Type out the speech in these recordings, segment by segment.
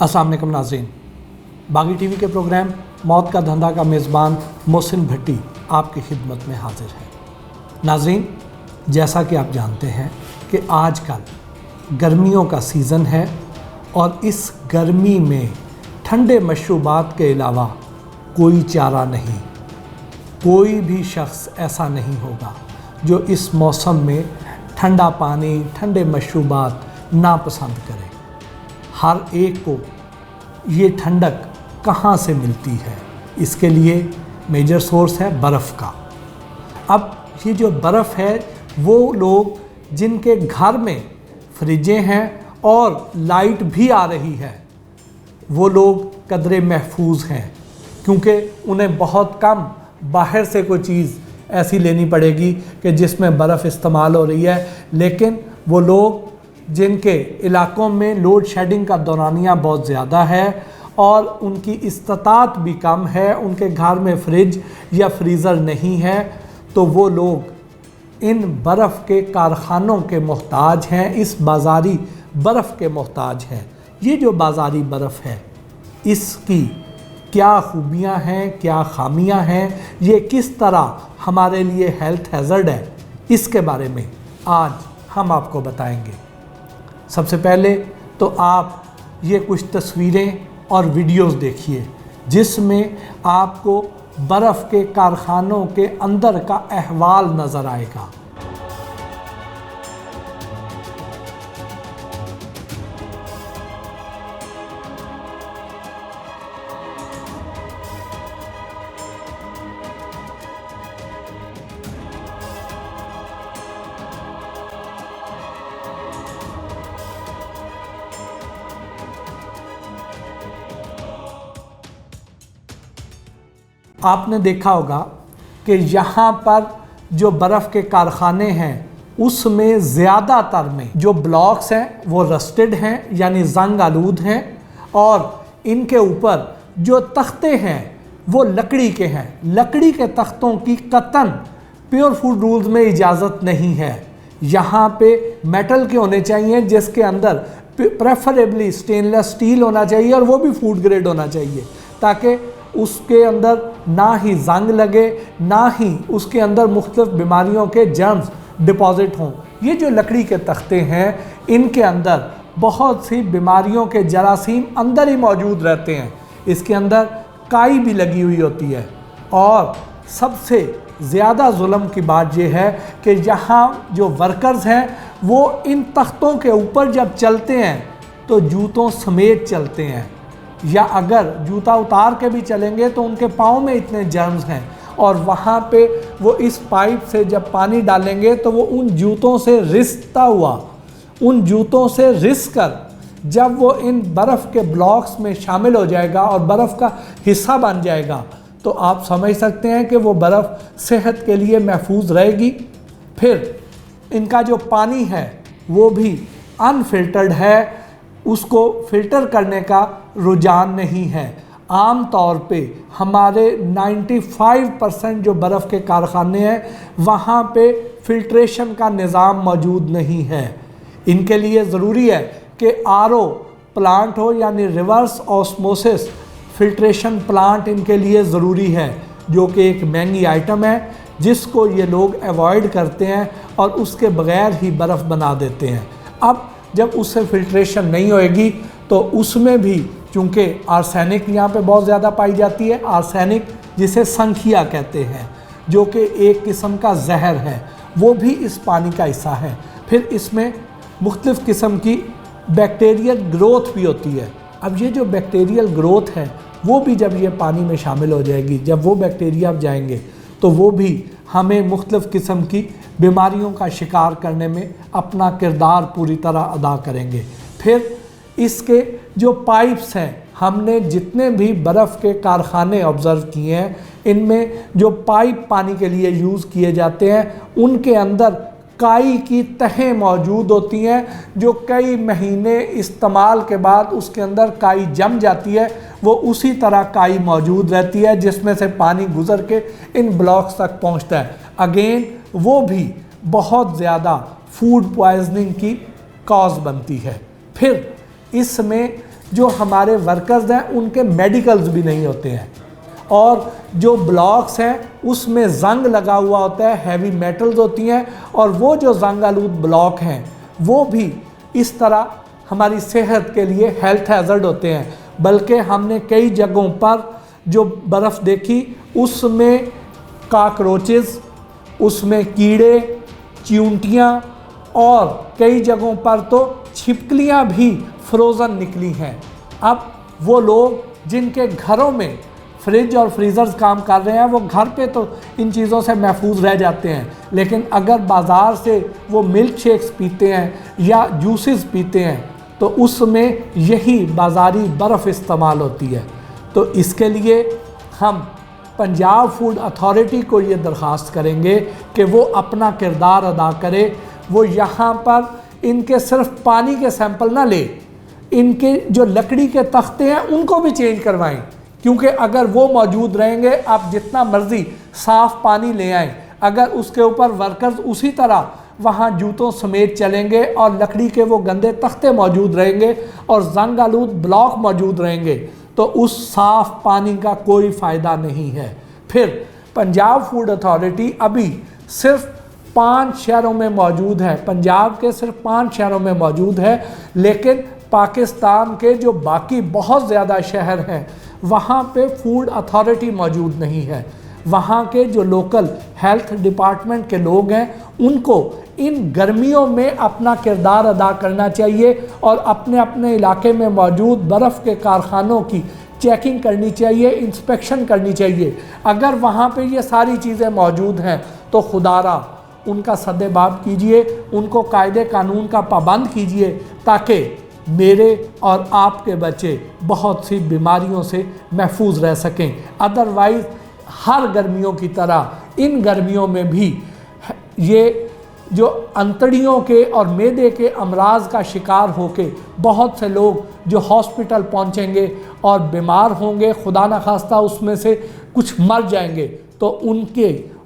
अस्सलाम वालेकुम नाज़रीन, बागी टीवी के प्रोग्राम मौत का धंधा का मेज़बान मोहसिन भट्टी आपकी खिदमत में हाजिर है। नाज़रीन, जैसा कि आप जानते हैं कि आजकल गर्मियों का सीज़न है और इस गर्मी में ठंडे मशरूबात के अलावा कोई चारा नहीं। कोई भी शख्स ऐसा नहीं होगा जो इस मौसम में ठंडा पानी, ठंडे मशरूबात नापसंद करे। हर एक को ये ठंडक कहाँ से मिलती है, इसके लिए मेजर सोर्स है बर्फ़ का। अब ये जो बर्फ़ है, वो लोग जिनके घर में फ्रिजें हैं और लाइट भी आ रही है, वो लोग कदरे महफूज हैं, क्योंकि उन्हें बहुत कम बाहर से कोई चीज़ ऐसी लेनी पड़ेगी कि जिसमें बर्फ़ इस्तेमाल हो रही है। लेकिन वो लोग जिनके इलाकों में लोड शेडिंग का दौरानिया बहुत ज़्यादा है और उनकी इस्तात भी कम है, उनके घर में फ्रिज या फ्रीज़र नहीं है, तो वो लोग इन बर्फ़ के कारखानों के मोहताज हैं, इस बाज़ारी बर्फ़ के मोहताज हैं। ये जो बाज़ारी बर्फ़ है, इसकी क्या खूबियाँ हैं, क्या खामियाँ हैं, ये किस तरह हमारे लिए हेल्थ हैज़र्ड है, इसके बारे में आज हम आपको बताएंगे। सबसे पहले तो आप ये कुछ तस्वीरें और वीडियोस देखिए जिसमें आपको बर्फ़ के कारखानों के अंदर का अहवाल नज़र आएगा। आपने देखा होगा कि यहाँ पर जो बर्फ़ के कारखाने हैं उसमें ज़्यादातर में जो ब्लॉक्स हैं वो रस्टेड हैं, यानी जंग आलूद हैं, और इनके ऊपर जो तख्ते हैं वो लकड़ी के हैं। लकड़ी के तख्तों की कतन प्योर फूड रूल्स में इजाज़त नहीं है। यहाँ पे मेटल के होने चाहिए, जिसके अंदर प्रेफरेबली स्टेनलेस स्टील होना चाहिए और वो भी फूड ग्रेड होना चाहिए, ताकि उसके अंदर ना ही जंग लगे, ना ही उसके अंदर मुख्तलिफ बीमारियों के जर्म्स डिपॉजिट हों। ये जो लकड़ी के तख्ते हैं, इनके अंदर बहुत सी बीमारियों के जरासीम अंदर ही मौजूद रहते हैं। इसके अंदर काई भी लगी हुई होती है। और सबसे ज़्यादा जुल्म की बात यह है कि यहाँ जो वर्कर्स हैं वो इन तख्तों के ऊपर जब चलते हैं तो जूतों समेत चलते हैं, या अगर जूता उतार के भी चलेंगे तो उनके पाँव में इतने जर्म्स हैं, और वहाँ पे वो इस पाइप से जब पानी डालेंगे तो वो उन जूतों से रिसता हुआ, उन जूतों से रिस कर जब वो इन बर्फ़ के ब्लॉक्स में शामिल हो जाएगा और बर्फ़ का हिस्सा बन जाएगा, तो आप समझ सकते हैं कि वो बर्फ़ सेहत के लिए महफूज रहेगी। फिर इनका जो पानी है वो भी अनफिल्टर्ड है, उसको फ़िल्टर करने का रुझान नहीं है। आम तौर पे हमारे 95% जो बर्फ़ के कारखाने हैं वहाँ पे फ़िल्ट्रेशन का निज़ाम मौजूद नहीं है। इनके लिए ज़रूरी है कि आरओ प्लांट हो, यानी रिवर्स ऑस्मोसिस फ़िल्ट्रेशन प्लांट इनके लिए ज़रूरी है, जो कि एक महंगी आइटम है जिसको ये लोग अवॉइड करते हैं और उसके बग़ैर ही बर्फ़ बना देते हैं। अब जब उससे फ़िल्ट्रेशन नहीं होएगी तो उसमें भी चूँकि आर्सेनिक यहाँ पे बहुत ज़्यादा पाई जाती है, आर्सेनिक जिसे संखिया कहते हैं, जो कि एक किस्म का जहर है, वो भी इस पानी का हिस्सा है। फिर इसमें मुख्तलिफ़ किस्म की बैक्टीरियल ग्रोथ भी होती है। अब ये जो बैक्टीरियल ग्रोथ है वो भी जब ये पानी में शामिल हो जाएगी, जब वो बैक्टीरिया जाएंगे तो वो भी हमें मुख्तलिफ़ किस्म की बीमारियों का शिकार करने में अपना किरदार पूरी तरह अदा करेंगे। फिर इसके जो पाइप्स हैं, हमने जितने भी बर्फ़ के कारखाने ऑब्ज़र्व किए हैं, इनमें जो पाइप पानी के लिए यूज़ किए जाते हैं उनके अंदर काई की तहें मौजूद होती हैं, जो कई महीने इस्तेमाल के बाद उसके अंदर काई जम जाती है। वो उसी तरह काई मौजूद रहती है जिसमें से पानी गुज़र के इन ब्लॉक्स तक पहुंचता है। अगेन वो भी बहुत ज़्यादा फूड पॉइजनिंग की कॉज बनती है। फिर इसमें जो हमारे वर्कर्स हैं उनके मेडिकल्स भी नहीं होते हैं, और जो ब्लॉक्स हैं उसमें जंग लगा हुआ होता है, हैवी मेटल्स होती हैं, और वो जो जंग आलूद ब्लॉक हैं वो भी इस तरह हमारी सेहत के लिए हेल्थ हैज़र्ड होते हैं। बल्कि हमने कई जगहों पर जो बर्फ़ देखी उसमें काकरोचेस, उसमें कीड़े, चींटियाँ और कई जगहों पर तो छिपकलियाँ भी फ्रोज़न निकली हैं। अब वो लोग जिनके घरों में फ्रिज और फ्रीज़र्स काम कर रहे हैं वो घर पे तो इन चीज़ों से महफूज रह जाते हैं, लेकिन अगर बाज़ार से वो मिल्क शेक्स पीते हैं या जूसेस पीते हैं तो उसमें यही बाज़ारी बर्फ़ इस्तेमाल होती है। तो इसके लिए हम पंजाब फूड अथॉरिटी को ये दरख्वास्त करेंगे कि वो अपना किरदार अदा करे। वो यहाँ पर इनके सिर्फ पानी के सैंपल ना ले, इनके जो लकड़ी के तख्ते हैं उनको भी चेंज करवाएं, क्योंकि अगर वो मौजूद रहेंगे आप जितना मर्ज़ी साफ़ पानी ले आएँ, अगर उसके ऊपर वर्कर्स उसी तरह वहाँ जूतों समेत चलेंगे और लकड़ी के वो गंदे तख्ते मौजूद रहेंगे और जंग आलूद ब्लॉक मौजूद रहेंगे तो उस साफ़ पानी का कोई फ़ायदा नहीं है। फिर पंजाब फूड अथॉरिटी अभी सिर्फ 5 शहरों में मौजूद है, पंजाब के सिर्फ 5 शहरों में मौजूद है, लेकिन पाकिस्तान के जो बाकी बहुत ज़्यादा शहर हैं वहाँ पे फूड अथॉरिटी मौजूद नहीं है। वहाँ के जो लोकल हेल्थ डिपार्टमेंट के लोग हैं उनको इन गर्मियों में अपना किरदार अदा करना चाहिए और अपने अपने इलाके में मौजूद बर्फ़ के कारखानों की चेकिंग करनी चाहिए, इंस्पेक्शन करनी चाहिए। अगर वहाँ पे ये सारी चीज़ें मौजूद हैं तो खुदारा उनका सद्देबाब कीजिए, उनको कायदे कानून का पाबंद कीजिए, ताकि मेरे और आपके बच्चे बहुत सी बीमारियों से महफूज रह सकें। अदरवाइज़ हर गर्मियों की तरह इन गर्मियों में भी ये जो अंतड़ियों के और मैदे के अमराज का शिकार होके बहुत से लोग जो हॉस्पिटल पहुंचेंगे और बीमार होंगे, खुदा न खास्ता उसमें से कुछ मर जाएंगे, तो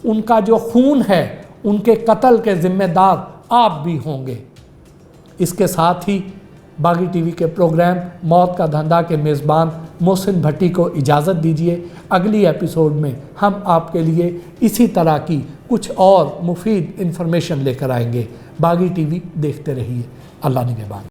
उनका जो खून है उनके कत्ल के ज़िम्मेदार आप भी होंगे। इसके साथ ही बागी टीवी के प्रोग्राम मौत का धंधा के मेज़बान मोहसिन भट्टी को इजाज़त दीजिए। अगली एपिसोड में हम आपके लिए इसी तरह की कुछ और मुफीद इन्फॉर्मेशन लेकर आएंगे। बागी टीवी देखते रहिए। अल्लाह निगहबान।